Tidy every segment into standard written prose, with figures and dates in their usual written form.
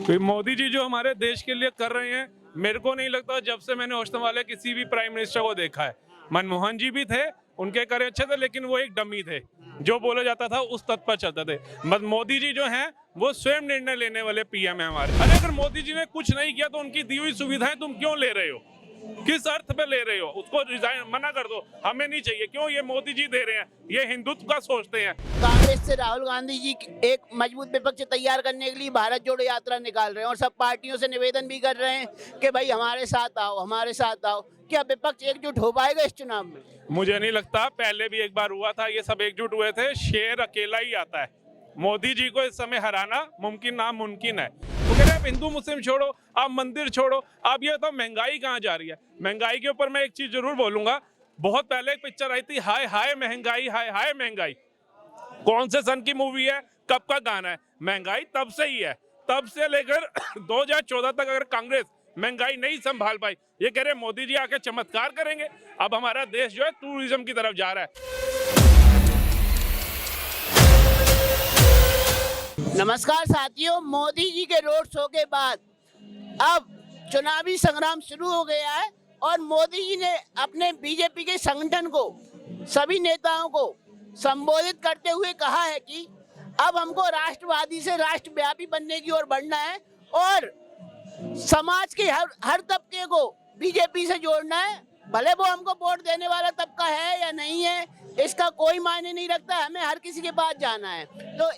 तो मोदी जी जो हमारे देश के लिए कर रहे हैं, मेरे को नहीं लगता जब से मैंने होश वाले किसी भी प्राइम मिनिस्टर को देखा है। मनमोहन जी भी थे, उनके करे अच्छे थे, लेकिन वो एक डमी थे, जो बोला जाता था उस तत्व पर चलते थे। बस मोदी जी जो हैं वो स्वयं निर्णय लेने वाले पीएम है हमारे। अरे अगर मोदी जी ने कुछ नहीं किया तो उनकी दी हुई सुविधाएं तुम क्यों ले रहे हो? किस अर्थ पे ले रहे हो? उसको रिजाइन मना कर दो, हमें नहीं चाहिए। क्यों ये मोदी जी दे रहे हैं? ये हिंदुत्व का सोचते हैं। कांग्रेस से राहुल गांधी जी एक मजबूत विपक्ष तैयार करने के लिए भारत जोड़ो यात्रा निकाल रहे हैं और सब पार्टियों से निवेदन भी कर रहे हैं कि भाई हमारे साथ आओ, हमारे साथ आओ। क्या विपक्ष एकजुट हो पाएगा इस चुनाव में? मुझे नहीं लगता। पहले भी एक बार हुआ था, ये सब एकजुट हुए थे। शेर अकेला ही आता है। मोदी जी को इस समय हराना मुमकिन नामुमकिन है। वो कह रहे हैं हिंदू मुस्लिम छोड़ो, आप मंदिर छोड़ो। अब ये तो महंगाई कहाँ जा रही है? महंगाई के ऊपर मैं एक चीज जरूर बोलूंगा। बहुत पहले एक पिक्चर आई थी, हाय हाय महंगाई, हाय हाय महंगाई। कौन से सन की मूवी है, कब का गाना है? महंगाई तब से ही है। तब से लेकर 2014 तक अगर कांग्रेस महंगाई नहीं संभाल पाई, ये कह रहे मोदी जी आके चमत्कार करेंगे। अब हमारा देश जो है टूरिज्म की तरफ जा रहा है। नमस्कार साथियों, मोदी जी के रोड शो के बाद अब चुनावी संग्राम शुरू हो गया है और मोदी जी ने अपने बीजेपी के संगठन को, सभी नेताओं को संबोधित करते हुए कहा है कि अब हमको राष्ट्रवादी से राष्ट्रव्यापी बनने की ओर बढ़ना है और समाज के हर तबके को बीजेपी से जोड़ना है। भले वो हमको वोट देने वाला तबका है या नहीं है, इसका कोई मायने नहीं रखता, हमें हर किसी के पास जाना है। तो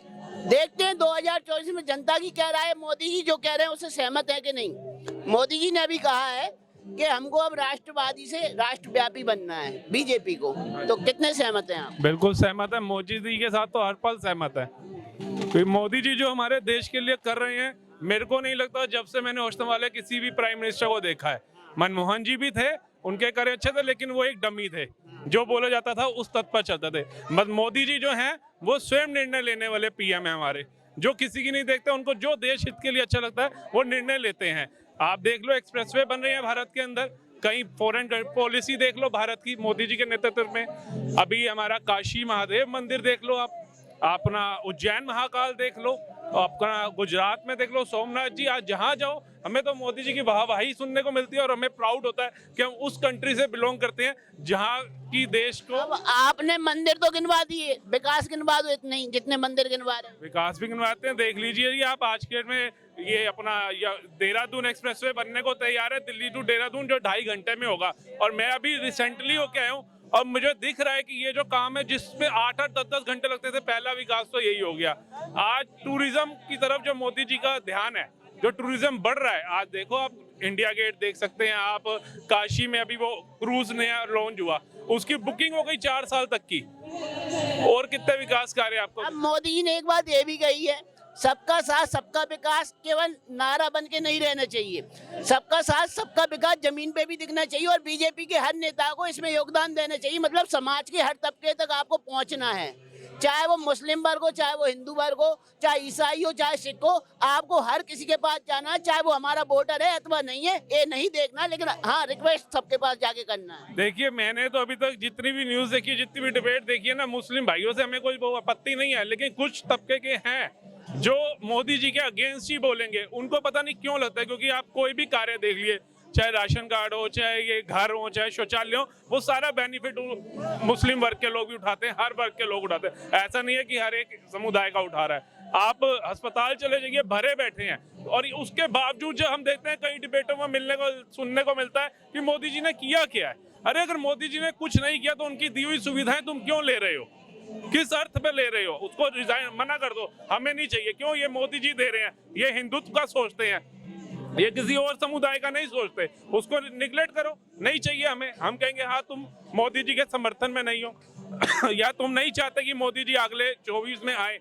देखते हैं 2024 में जनता की क्या राय है। मोदी जी जो कह रहे हैं उससे सहमत है कि नहीं? मोदी जी ने अभी कहा है कि हमको अब राष्ट्रवादी से राष्ट्रव्यापी बनना है बीजेपी को, तो कितने सहमत हैं आप? बिल्कुल सहमत है। मोदी जी के साथ तो हर पल सहमत है। तो मोदी जी जो हमारे देश के लिए कर रहे हैं, मेरे को नहीं लगता जब से मैंने होश वाले किसी भी प्राइम मिनिस्टर को देखा है। मनमोहन जी भी थे, उनके करे अच्छे थे, लेकिन वो एक डमी थे, जो बोला जाता था उस तत्व पर चलते थे। बस मोदी जी जो हैं वो स्वयं निर्णय लेने वाले पीएम है हमारे, जो किसी की नहीं देखते। उनको जो देश हित के लिए अच्छा लगता है वो निर्णय लेते हैं। आप देख लो, एक्सप्रेसवे बन रहे हैं भारत के अंदर, कहीं फॉरेन पॉलिसी देख लो भारत की मोदी जी के नेतृत्व में। अभी हमारा काशी महादेव मंदिर देख लो, आप अपना उज्जैन महाकाल देख लो, अपना गुजरात में देख लो सोमनाथ जी। आज जहाँ जाओ हमें तो मोदी जी की वाहवाही सुनने को मिलती है और हमें प्राउड होता है कि हम उस कंट्री से बिलोंग करते हैं जहाँ की देश को। अब आपने मंदिर तो गिनवा दिए, विकास गिनवा दो इतने ही जितने मंदिर गिनवा रहे हैं। विकास भी गिनवाते हैं, देख लीजिए जी आप। आज के डेट में ये अपना देहरादून एक्सप्रेसवे बनने को तैयार है, दिल्ली टू देहरादून, जो 2.5 घंटे में होगा। और मैं अभी रिसेंटली होके आया हूँ और मुझे दिख रहा है कि ये जो काम है जिसमें 8-8, 10-10 घंटे लगते थे, पहला विकास तो यही हो गया। आज टूरिज्म की तरफ जो मोदी जी का ध्यान है, जो टूरिज्म बढ़ रहा है, आज देखो आप इंडिया गेट देख सकते हैं आप। काशी में अभी वो क्रूज नया लॉन्च हुआ, उसकी बुकिंग हो गई 4 साल तक की। और कितने विकास कार्य आपको? अब मोदी जी ने एक बात ये भी कही है, सबका साथ सबका विकास केवल नारा बन के नहीं रहना चाहिए, सबका साथ सबका विकास जमीन पे भी दिखना चाहिए और बीजेपी के हर नेता को इसमें योगदान देना चाहिए। मतलब समाज के हर तबके तक आपको पहुंचना है, चाहे वो मुस्लिम वर्ग हो, चाहे वो हिंदू वर्ग हो, चाहे ईसाई हो, चाहे सिख हो, आपको हर किसी के पास जाना है, चाहे वो हमारा वोटर है अथवा नहीं है, ये नहीं देखना, लेकिन हाँ रिक्वेस्ट सबके पास जाके करना है। देखिए, मैंने तो अभी तक जितनी भी न्यूज देखी, जितनी भी डिबेट देखी है ना, मुस्लिम भाइयों से हमें कोई आपत्ति नहीं है, लेकिन कुछ तबके के हैं जो मोदी जी के अगेंस्ट ही बोलेंगे। उनको पता नहीं क्यों लगता है, क्योंकि आप कोई भी कार्य देख लिए, चाहे राशन कार्ड हो, चाहे ये घर हो, चाहे शौचालय हो, वो सारा बेनिफिट मुस्लिम वर्ग के लोग भी उठाते हैं, हर वर्ग के लोग उठाते हैं। ऐसा नहीं है कि हर एक समुदाय का उठा रहा है। आप अस्पताल चले जाइए, भरे बैठे हैं, और उसके बावजूद जो हम देखते हैं कई डिबेटों में मिलने को सुनने को मिलता है कि मोदी जी ने किया क्या है। अरे अगर मोदी जी ने कुछ नहीं किया तो उनकी दी हुई सुविधाएं तुम क्यों ले रहे हो? किस अर्थ पे ले रहे हो? उसको रिजाइन मना कर दो, हमें नहीं चाहिए। क्यों ये मोदी जी दे रहे हैं? ये हिंदुत्व का सोचते हैं, ये किसी और समुदाय का नहीं सोचते। उसको निगलेक्ट करो, नहीं चाहिए हमें। हम कहेंगे हाँ तुम मोदी जी के समर्थन में नहीं हो या तुम नहीं चाहते कि मोदी जी अगले 24 में आए।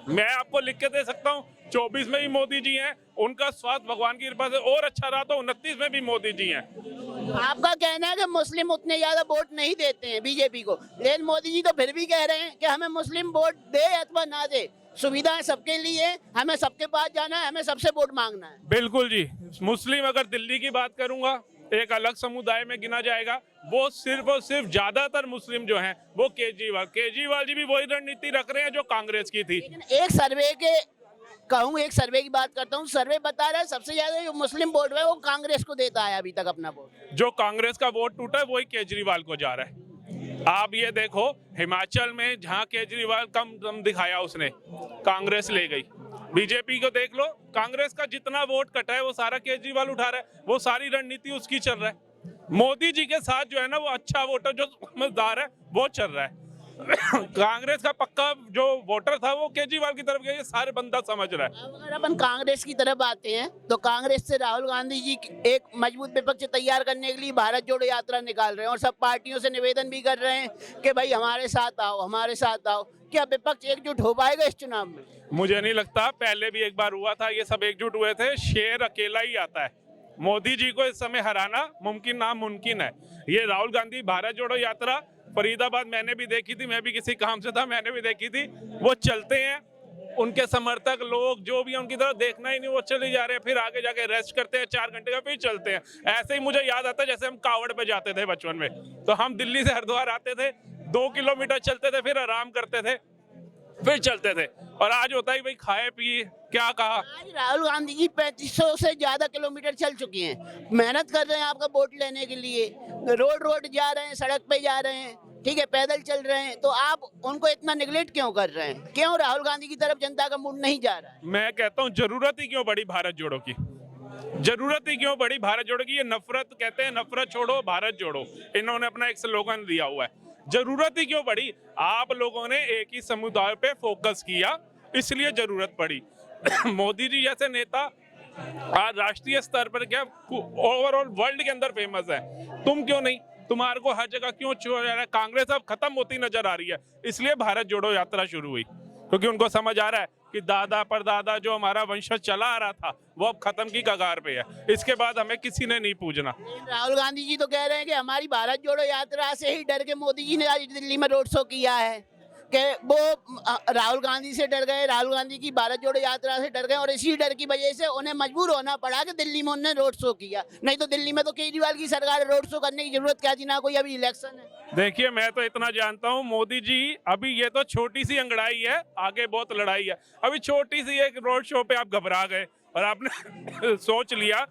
मैं आपको लिख के दे सकता हूँ, 24 में भी मोदी जी हैं, उनका स्वास्थ्य भगवान की कृपा से और अच्छा रहा तो 29 में भी मोदी जी हैं। आपका कहना है कि मुस्लिम उतने ज्यादा वोट नहीं देते हैं बीजेपी को, लेकिन मोदी जी तो फिर भी कह रहे हैं कि हमें मुस्लिम वोट दे अथवा ना दे, सुविधाएं सबके लिए, हमें सबके पास जाना है, हमें सबसे वोट मांगना है। बिल्कुल जी। मुस्लिम, अगर दिल्ली की बात करूंगा, एक अलग समुदाय में गिना जाएगा। वो सिर्फ और सिर्फ ज्यादातर मुस्लिम जो हैं वो केजरीवाल जी भी वही रणनीति रख रहे हैं जो कांग्रेस की थी। लेकिन एक सर्वे के कहूँ, एक सर्वे की बात करता हूँ, सर्वे बता रहा है सबसे ज्यादा जो मुस्लिम वोट है वो कांग्रेस को देता है अभी तक अपना वोट। जो कांग्रेस का वोट टूटा है वही केजरीवाल को जा रहा है। आप ये देखो, हिमाचल में जहां केजरीवाल कम दिखाया उसने, कांग्रेस ले गई। बीजेपी को देख लो, कांग्रेस का जितना वोट कटा है वो सारा केजरीवाल उठा रहा है, वो सारी रणनीति उसकी चल रहा है। मोदी जी के साथ जो है ना, वो अच्छा वोटर जो समझदार है वो चल रहा है। कांग्रेस का पक्का जो वोटर था वो केजरीवाल की तरफ गया, ये सारे बंदा समझ रहा है। अब अगर अपन कांग्रेस की तरफ आते हैं तो कांग्रेस से राहुल गांधी जी एक मजबूत विपक्ष तैयार करने के लिए भारत जोड़ो यात्रा निकाल रहे हैं और सब पार्टियों से निवेदन भी कर रहे हैं कि भाई हमारे साथ आओ, हमारे साथ आओ। क्या विपक्ष एकजुट हो पाएगा इस चुनाव में? मुझे नहीं लगता, पहले भी एक बार हुआ था, ये सब एकजुट हुए थे। शेर अकेला ही आता है। मोदी जी को इस समय हराना मुमकिन नामुमकिन है। ये राहुल गांधी भारत जोड़ो यात्रा फरीदाबाद मैंने भी देखी थी, मैं भी किसी काम से था, मैंने भी देखी थी। वो चलते हैं, उनके समर्थक लोग जो भी है उनकी तरफ देखना ही नहीं, वो चले जा रहे हैं, फिर आगे जाके रेस्ट करते हैं 4 घंटे का, फिर चलते हैं। ऐसे ही मुझे याद आता है जैसे हम कावड़ पे जाते थे बचपन में, तो हम दिल्ली से हरिद्वार आते थे, 2 किलोमीटर चलते थे, फिर आराम करते थे, फिर चलते थे। और आज होता है भाई खाए पिए, क्या कहा। आज राहुल गांधी जी 3500 से ज्यादा किलोमीटर चल चुके हैं, मेहनत कर रहे हैं आपका वोट लेने के लिए, रोड जा रहे हैं, सड़क पे जा रहे हैं, ठीक है, पैदल चल रहे हैं, तो आप उनको इतना निगलेक्ट क्यों कर रहे हैं? क्यों राहुल गांधी की तरफ जनता का मूड नहीं जा रहा है? मैं कहता हूँ जरूरत ही क्यों पड़ी भारत जोड़ो की, जरूरत ही क्यों पड़ी भारत जोड़ो की। ये नफरत कहते हैं, नफरत छोड़ो भारत जोड़ो, इन्होंने अपना एक स्लोगन दिया हुआ है। जरूरत ही क्यों पड़ी? आप लोगों ने एक ही समुदाय पे फोकस किया, इसलिए जरूरत पड़ी। मोदी जी जैसे नेता आज राष्ट्रीय स्तर पर क्या ओवरऑल वर्ल्ड के अंदर फेमस है, तुम क्यों नहीं? तुम्हारे को हर जगह क्यों छोड़ रहा है? कांग्रेस अब खत्म होती नजर आ रही है, इसलिए भारत जोड़ो यात्रा शुरू हुई, क्योंकि उनको समझ आ रहा है कि दादा परदादा जो हमारा वंशज चला आ रहा था वो अब खत्म की कगार पे है, इसके बाद हमें किसी ने नहीं पूछना। राहुल गांधी जी तो कह रहे हैं कि हमारी भारत जोड़ो यात्रा से ही डर के मोदी जी ने आज दिल्ली में रोड शो किया है, कि वो राहुल गांधी से डर गए, राहुल गांधी की भारत जोड़ो यात्रा से डर गए, और इसी डर की वजह से उन्हें मजबूर होना पड़ा कि दिल्ली में उन्होंने रोड शो किया। नहीं तो दिल्ली में तो केजरीवाल की सरकार रोड शो करने की जरूरत क्या थी, ना कोई अभी इलेक्शन है। देखिए, मैं तो इतना जानता हूँ, मोदी जी अभी ये तो छोटी सी अंगड़ाई है, आगे बहुत लड़ाई है। अभी छोटी सी एक रोड शो पे आप घबरा गए और आपने सोच लिया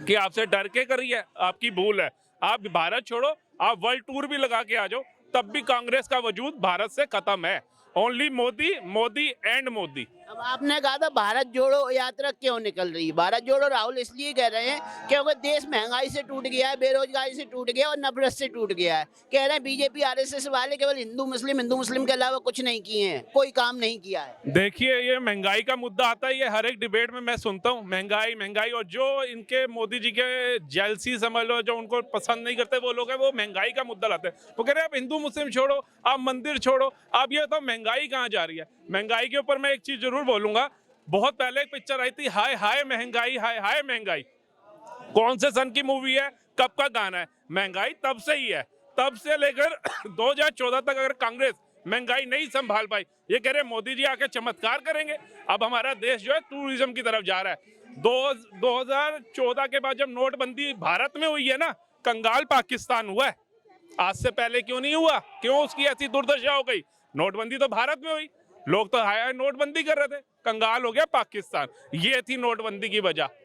कि आपसे डर के करी है, आपकी भूल है। आप भारत छोड़ो, आप वर्ल्ड टूर भी लगा के आ जाओ, तब भी कांग्रेस का वजूद भारत से खत्म है। Only Modi, Modi and Modi. अब आपने कहा था भारत जोड़ो यात्रा क्यों निकल रही है? भारत जोड़ो राहुल इसलिए कह रहे हैं क्योंकि देश महंगाई से टूट गया है, बेरोजगारी से टूट गया और नफरत से टूट गया है। कह रहे हैं बीजेपी आरएसएस वाले केवल हिंदू मुस्लिम के अलावा कुछ नहीं किए हैं, कोई काम नहीं किया है। देखिए, ये महंगाई का मुद्दा आता है, ये हर एक डिबेट में मैं सुनता हूँ, महंगाई महंगाई, और जो इनके मोदी जी के जेलसी समझ लो, जो उनको पसंद नहीं करते वो लोग हैं, वो महंगाई का मुद्दा लाते हैं। वो कह रहे हैं आप हिंदू मुस्लिम छोड़ो, आप मंदिर छोड़ो, आप ये तो महंगाई कहाँ जा रही है। महंगाई के ऊपर मैं एक चीज जरूर बोलूंगा, बहुत पहले एक पिक्चर आई थी, हाय हाय महंगाई, हाय हाय महंगाई। कौन से सन की मूवी है, कब का गाना है? महंगाई तब से ही है, तब से लेकर 2014 तक अगर कांग्रेस महंगाई नहीं संभाल पाई, ये कह रहे मोदी जी आके चमत्कार करेंगे। अब हमारा देश जो है टूरिज्म की तरफ जा रहा है। 2014 के बाद जब नोटबंदी भारत में हुई है ना, कंगाल पाकिस्तान हुआ है। आज से पहले क्यों नहीं हुआ? क्यों उसकी ऐसी दुर्दशा हो गई? नोटबंदी तो भारत में हुई, लोग तो हाय हाय नोटबंदी कर रहे थे, कंगाल हो गया पाकिस्तान। ये थी नोटबंदी की वजह।